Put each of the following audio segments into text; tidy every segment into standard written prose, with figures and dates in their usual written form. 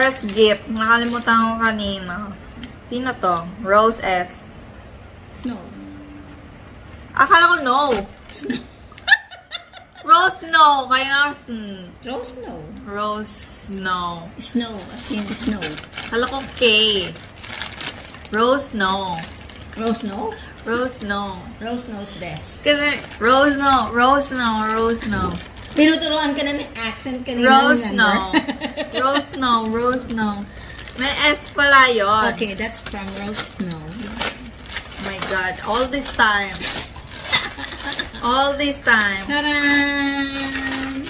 First gift. Nakalimutan ko kanina. Sino to? Rose S. Snow. Akala ko no. Snow. Rose no. Kaya Rose Snow. Rose no. Snow. As in snow. Akala ko K. Rose no. Rose Snow? Rose no. Rose knows best. Kasi Rose no. Rose no. Rose no. Tinuturuan ka na ng accent kanina. Rose remember? no. Rose no. Rose no. May S pala yun. Okay, that's from Rose Snow. Oh my God. All this time. All this time. Charan!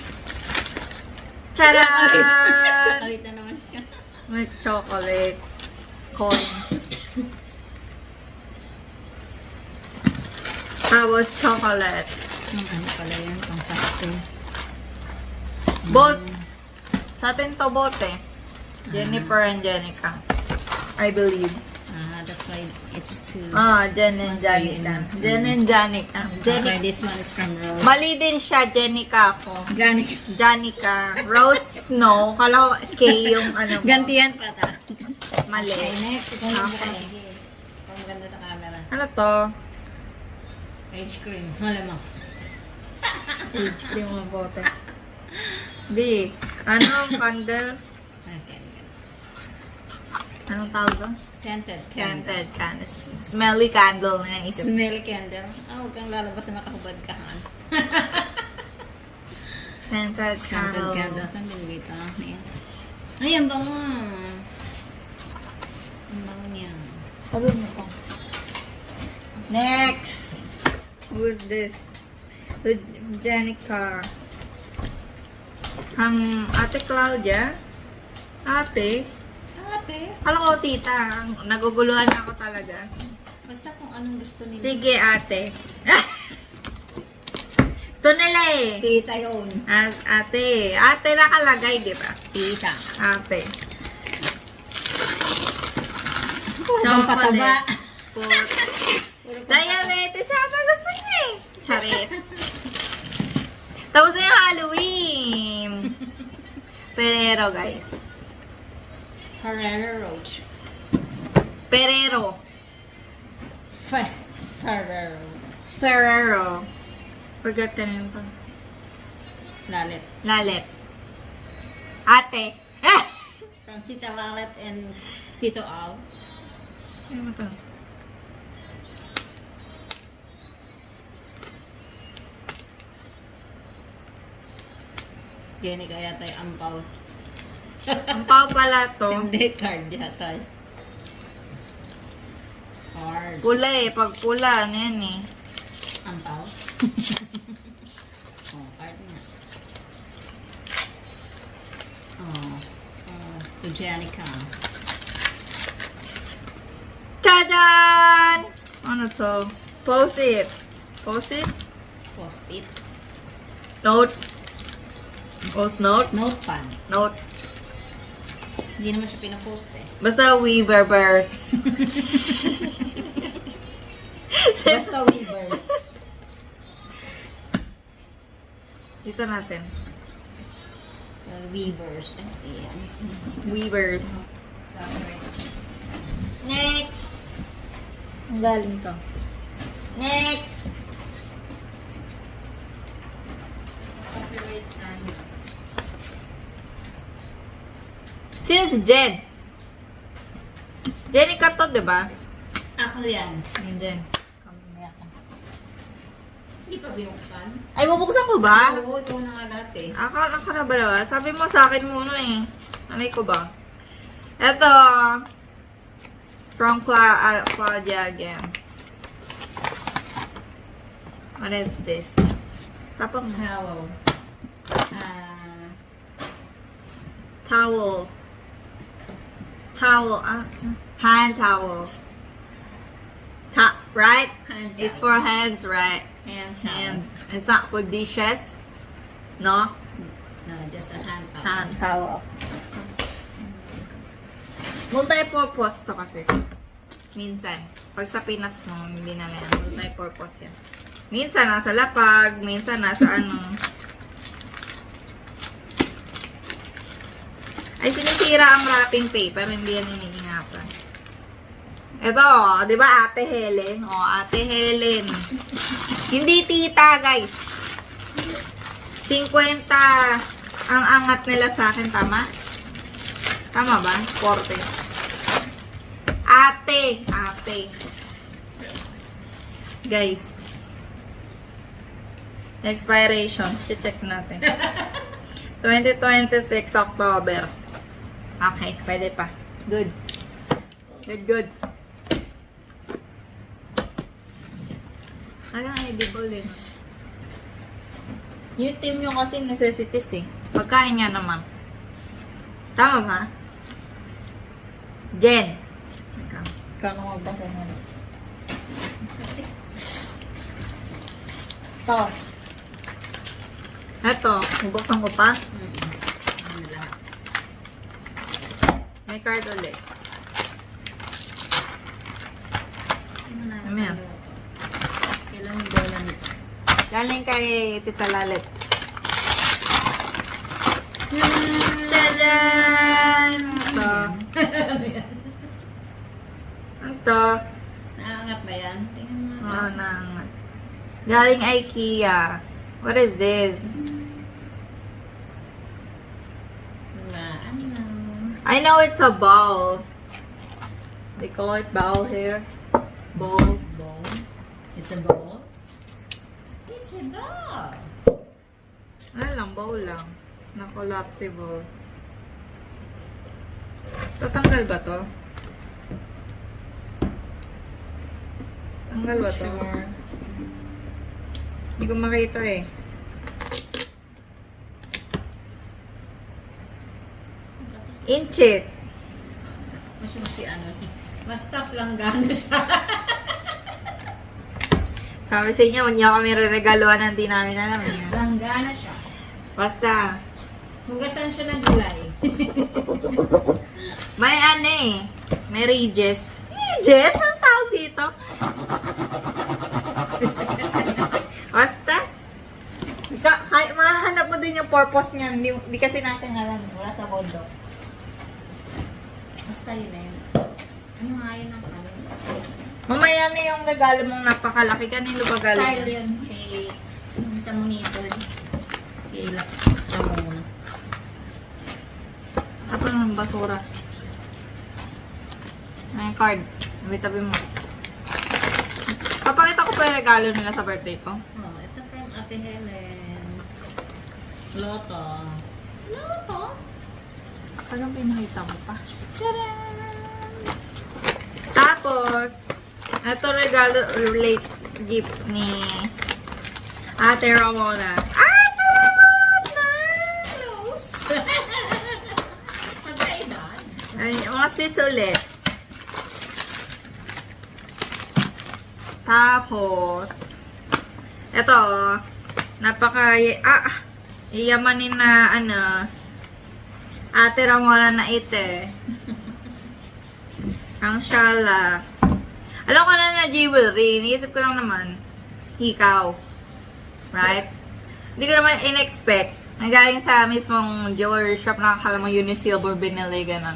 Charan! Chocolate na naman siya. May chocolate. Coin. Tapos chocolate. Ano pala yan? Pang paste. Both. Sa atin to both eh. Jennifer and Jenica. I believe. That's why it's two. Jen and Janica. Jen and Janica. Okay, this one is from Rose. Mali din siya, Jenica ako. Janica. Janica. Rose Snow. Kala ko K yung ano mo. Gantihan pa ta. Mali. Okay, next. Ikaw na Okay. sige. Ikaw maganda sa camera. Ano to? Age cream. Hala mo. Age cream mo bote. Di. Ano? Candle? Okay. Anong tawag doon? Scented. Scented candle. Smelly candle na yung isip. Smell candle. Huwag kang lalabas na nakahubad ka, han. Scented Scented candle. candle. Saan binili ito? Ayan. Ay, ang bango. Ang bango niya. Sabi mo ko. Next! Who's this? Jenica. Ang Ate Claudia. Ate. Ate. Alam ko, tita. Naguguluhan ako talaga. Basta kung anong gusto nila. Sige, ate. Gusto nila eh. Tita yun. Ate. Ate nakalagay, di ba? Tita. Ate. Puro pataba. Put. Diabetes ata gusto niya eh. Charis. Tapos na yung Halloween. Perero, guys. Herrera Roach. Perero. Ferrero. Ferrero. Forgot ka na ito. Lalit. Lalet. Ate. From Tita Lalit and Tito Al. Ano to? Jenny kaya tayo ampaw. Ang pao pala to. Hindi, card yata. Card. Pula eh. Pag pula, ano yan eh. Ampaw. Oh, card na. To Jenica. Tadaan! Ano to? Post it. Post it? Post-it. Note. Post note? Notepad. Note. Hindi naman siya pinapost eh. Basta Weavers. Basta Weavers. Dito natin. Weavers. Ayan. Weavers. Next. Ang galing to. Next. Sino si Jen? Jenica to, diba? Ako yan. Yung Jen. Kamaya ka. Hindi pa binuksan? Ay, mabuksan ko ba? Oo, ito na nga dati. Akala ka na ba naman? Sabi mo sa akin muna eh. Anay ko ba? Ito. From Claudia again. What is this? Tapos Towel. towel. Towel. Hand towel. Right? Hand It's towel. for hands, right? Hand towel. Hands. It's not for dishes. No? No, just a hand towel. Hand towel. Multi-purpose to kasi. Minsan. Pag sa Pinas mo, hindi na yan. Multi-purpose yan. Minsan nasa lapag, minsan nasa ano. Ay, sinisira ang wrapping paper. Hindi yan iniingatan. Ito, di ba Ate Helen? O, Ate Helen. Hindi tita, guys. 50 ang angat nila sa akin. Tama? Tama ba? 40. Ate. Ate. Guys. Expiration. Check natin. 2026 October. Okay, pwede pa. Good. Good. Talagang edible eh. Yung team yung kasi necessities eh. Pagkain nga naman. Tama ba? Jen. Kano mo ba ka nga? Ito. Ito. Bubuksan ko pa. May card ulit. Mamaya. Kailan yung bola nito? Galing kay Tita Lalit. Tadaan! Ito. Ito. Naangat ba yan? Tingnan mo. Oh, naangat. Galing IKEA. What is this? Wala. Ano? I know it's a bowl. They call it bowl here. Bowl. Bowl? It's a bowl? It's a bowl. Ano lang, bowl lang. Na-collapsible. Tatanggal ba to? Tanggal ba to? Sure. Hindi ko makita eh. Inch it. Mas si ano. Mas tough lang gano'n siya. Sabi sa inyo, huwag niyo kami re-regaluhan ng di namin alam eh. Langgana siya. Basta, Hugasan siya ng gulay. may ano eh. May ridges. Ridges? Ang tawag dito? Basta. Kahit mahanap mo din yung purpose niyan. Di kasi natin alam. Wala sa bondo. Basta yun na yun. Ano nga yun ang kanin? Mamaya na yung regalo mong napakalaki. Kanino ba galing? Style yun. Kay sa monito. Kay siya muna. Apa ng basura? May card. Tabi mo. Papakita ko pa yung regalo nila sa birthday ko. Oh, ito from Ate Helen. Loto. Loto? Tagang pinakita ko pa. Tapos, ito regalo relate gift ni Ate Ramona. Ate Ramona! Close. Magkailan? Ay, mga sweets ulit. Tapos, ito, iyamanin na, Ate Ramona na ite. Ang shala. Alam ko na jewelry. Iniisip ko lang naman, hikaw. Right? Hindi ko naman in-expect. Nagaling sa mismong jewelry shop na akala mo Unisilver binili, ganun.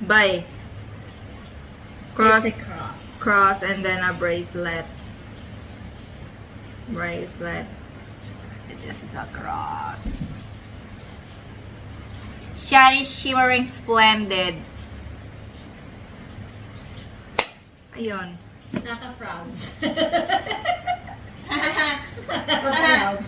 Bye. It's a cross. Cross and then a bracelet. Bracelet. This is a cross. Shiny, shimmering, splendid. Ayun. Naka-frowns. Naka-frowns.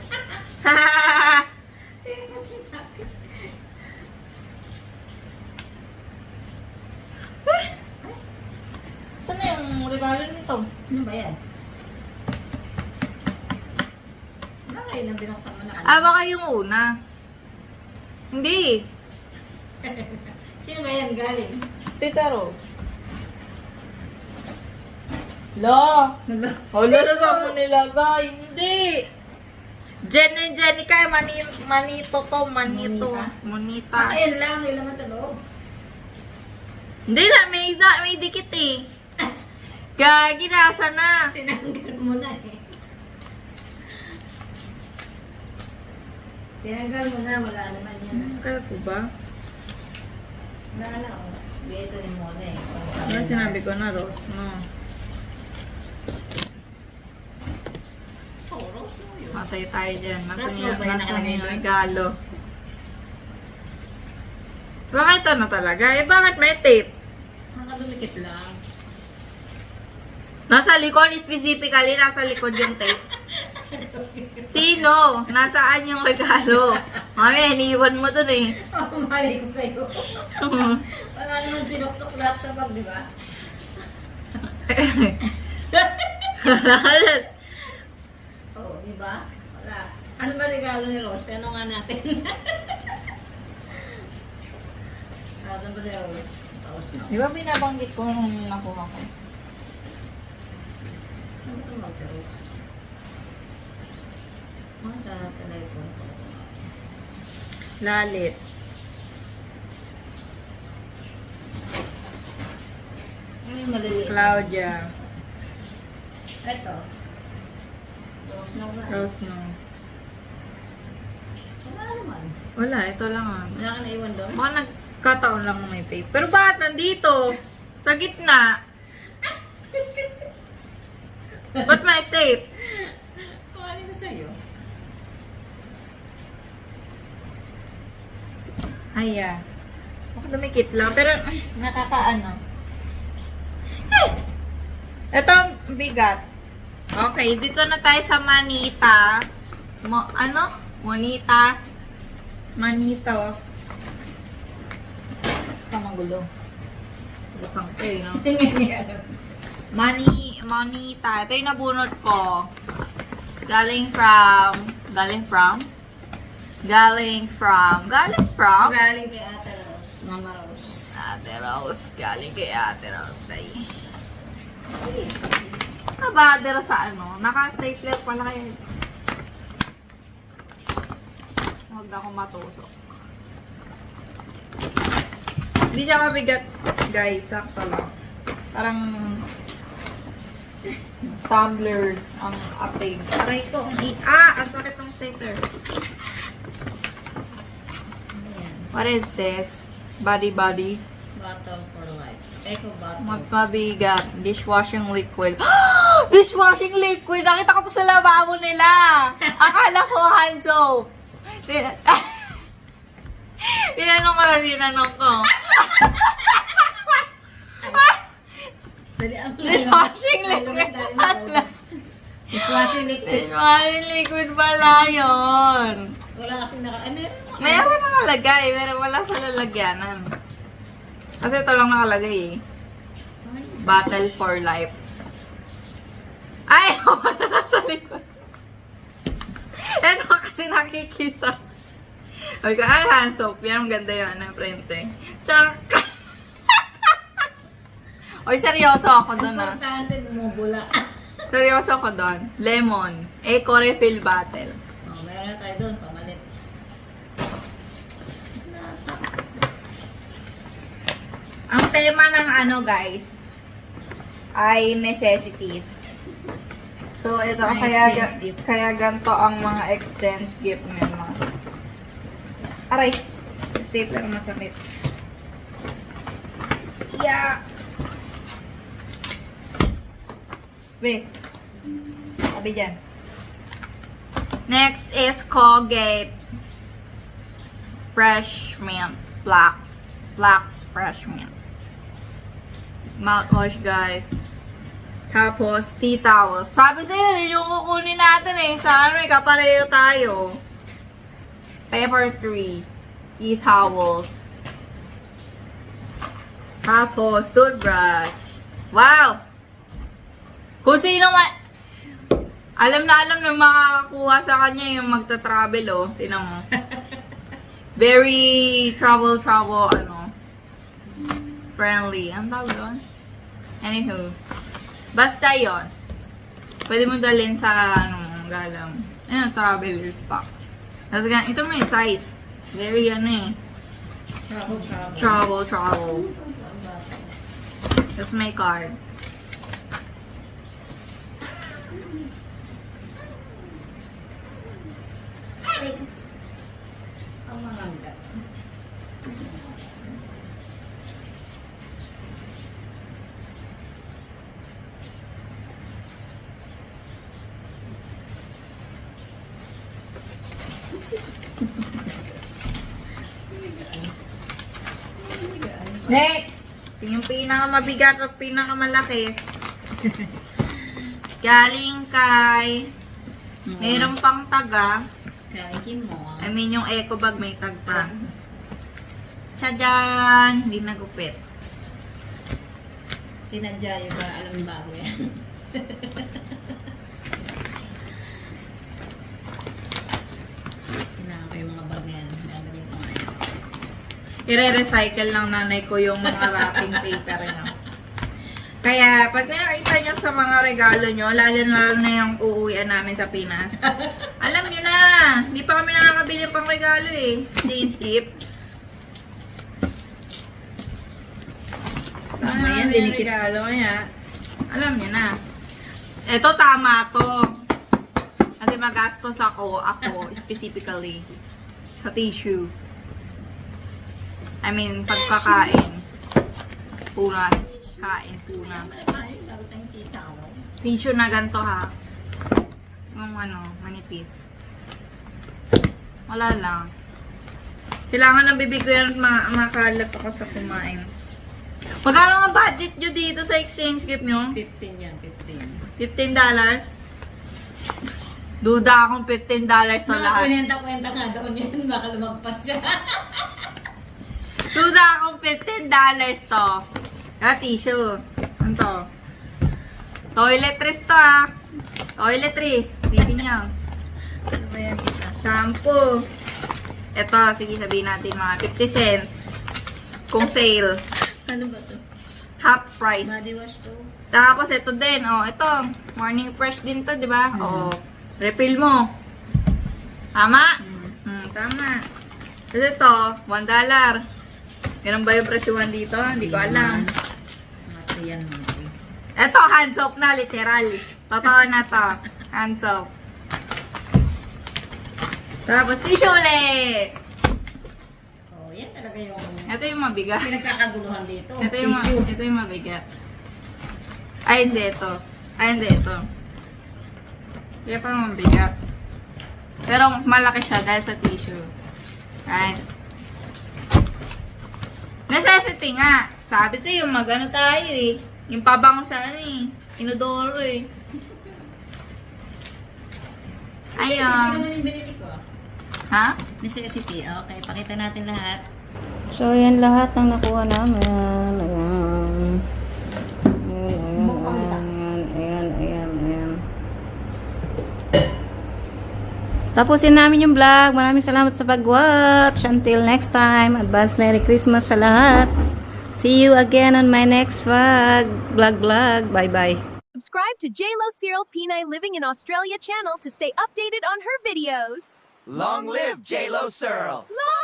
Saan na yung regalo nito? Ano ba yan? Ano kayo nang binuksan mo na? Baka yung una. Hindi. Sino ba yan galing? Tita Rose. Lo! Hala na sa mo nilagay. Hindi! Jen and Jenica, manito to, manito. Monita. Ayan lang, yun naman sa loob. Hindi na, may dikit eh. Kaya ginasa na. Tinanggal mo na eh. Tinanggal mo na, wala naman yan. Kaya ko ba? Wala oh. Dito ni Mona eh. Ano sinabi ko na, Rose? No. Oh, rose mo yun. Matay tayo dyan. Rose mo ba yung nakalagay yung doon? regalo? Bakit ito na talaga? Eh, bakit may tape? Nakadumikit lang. Nasa likod, specifically, nasa likod yung tape. Sino? Nasaan yung regalo? Mami, iniwan mo dun eh. Oh, mali ko sa'yo. Wala naman sinuksok lahat sa bag, di ba? Oo, di ba? Wala. Ano ba regalo ni Rose? Tanong nga natin. Ano ba ni Rose? Rose, no? Di ba binabanggit ko nung nakuha ko? Ano ba mag si Rose? Mga sa telephone ko. Lalit. Ano yung maliliit? Claudia. Ito. Rose na ba? Rose no. Wala naman. Wala, ito lang ah. Wala ka naiwan doon? Baka nagkataon lang may tape. Pero bakit nandito? Sa gitna. Ba't may tape? Kumanin ko sa'yo. Ay, baka dumikit lang. Pero, nakakaano. Ito ang bigat. Okay, dito na tayo sa manita. Monita. Manito. Kamagulo. Lusang ko eh, no? Tingnan niya. Manita. Ito yung nabunot ko. Galing from... Galing kay Ate Rose. Mama Rose. Ate Rose. Galing kay Ate Rose. Day. Nabadera sa ano? Naka-stapler pala kayo. Huwag na akong matusok. Hindi siya mabigat, guys. Sakto lang. Parang tumbler ang apig. Aray ko. Ang sakit ng stapler. Ano yan? What is this? Body. Bottle for life. Eco bottle. Magpabigat. Dishwashing liquid. Dishwashing liquid! Nakita ko to sa lababo nila. Akala ko hand soap. Tinanong ko. Dali ang Dishwashing liquid pala. Dishwashing liquid. Dishwashing liquid pala yun. Wala kasi meron. Mayroon nakalagay, pero wala sa lalagyanan. Kasi ito lang nakalagay eh. Battle for life. Ay! Wala sa likod. Ito kasi nakikita. Sabi ko, hand soap. Yan, ang ganda yun. Ang printing. Tsaka. Oy, seryoso ako doon ah. Importante bumubula. Seryoso ako doon. Lemon. Eco refill bottle. Oh, meron na tayo doon. Pamalit. Ang tema ng ano guys, ay necessities. So, ito, Exchange gift. kaya ganito ang mga exchange gift ng mga. Aray! Stapler masakit. Yeah! Wait. Sabi dyan. Next is Colgate Fresh Mint. Flax Fresh Mint. Mouthwash, guys. Tapos, tea towel. Sabi sa'yo, yun yung kukunin natin eh. Sa ano, kapareho tayo. Pepper 3. Tea towels. Tapos, toothbrush. Wow! Kung sino alam na makakakuha sa kanya yung magta-travel, oh. Tinan mo. Very travel, friendly. Ang tawag doon? Anywho. Basta yon. Pwede mo dalhin sa, galang. Ayun, traveler's pack. Tapos, ito mo yung size. Very, travel. Tapos may card. Ang mga Next! Ito yung pinakamabigat at pinakamalaki. Galing kay... Meron pang taga. Kalikin mo. I mean, yung eco bag may tag pa. Tadyan! Hindi nagupit. Sinadya yung para alam yung bago yan. Kailangan ko yung mga bag na yan. Gagawin ko ngayon. I-recycle lang nanay ko yung mga wrapping paper niya. Kaya, pag nakita nyo sa mga regalo nyo, lalo na yung uuwian namin sa Pinas. Alam nyo na, hindi pa kami nakakabili pang regalo eh. Change gift. Mamaya, Yung dinikit. regalo kaya, alam nyo na. Ito tama to. Kasi magastos ako specifically, sa tissue. I mean, pagkakain. Punas. Kain, punas. Tissue na ganito ha. Yung manipis. Wala lang. Kailangan ng bibig ko yan at makalat ako sa kumain. Magkano nga budget nyo dito sa exchange gift nyo? 15 yan, 15. $15? Duda akong $15 to lahat. Kwenta-kwenta nga doon yun. Baka lumagpas siya. Duda akong $15 to. Tissue. Ano to? Toiletries to ah. Toiletries. Hindi nyo. Ano ba yan isa? Shampoo. Ito, sige sabihin natin mga 50 cents. Kung sale. Ano ba to? Half price. Body wash to. Tapos ito din, ito. Morning fresh din to, di ba? Refill mo. Tama? Tama. Tapos ito, $1. Ganun ba yung presyuhan dito? Hindi ko alam. Mati yan, mati. Ito, hand soap na, literal. Totoo na to. Hand soap. Tapos tissue ulit. Oh, yan talaga yung Ito yung mabigat. pinagkakaguluhan dito. Ito yung mabigat. Ay, hindi ito. Ay, hindi ito. Kaya pa mabigat. Pero malaki siya dahil sa tissue. Right? Necessity nga. Sabi sa'yo, mag-ano tayo eh. Yung pabango sa Inodoro eh. Necessity Ayun. naman yung binili ko. Ha? Necessity. Okay, pakita natin lahat. So, yan lahat ng nakuha namin. Ayan. Ayan. Tapusin namin yung vlog. Maraming salamat sa pag-watch. Until next time, advance Merry Christmas sa lahat. See you again on my next vlog. Bye-bye. Subscribe to JLo Cyril Pinay Living in Australia channel to stay updated on her videos. Long live J-Lo Searle! Long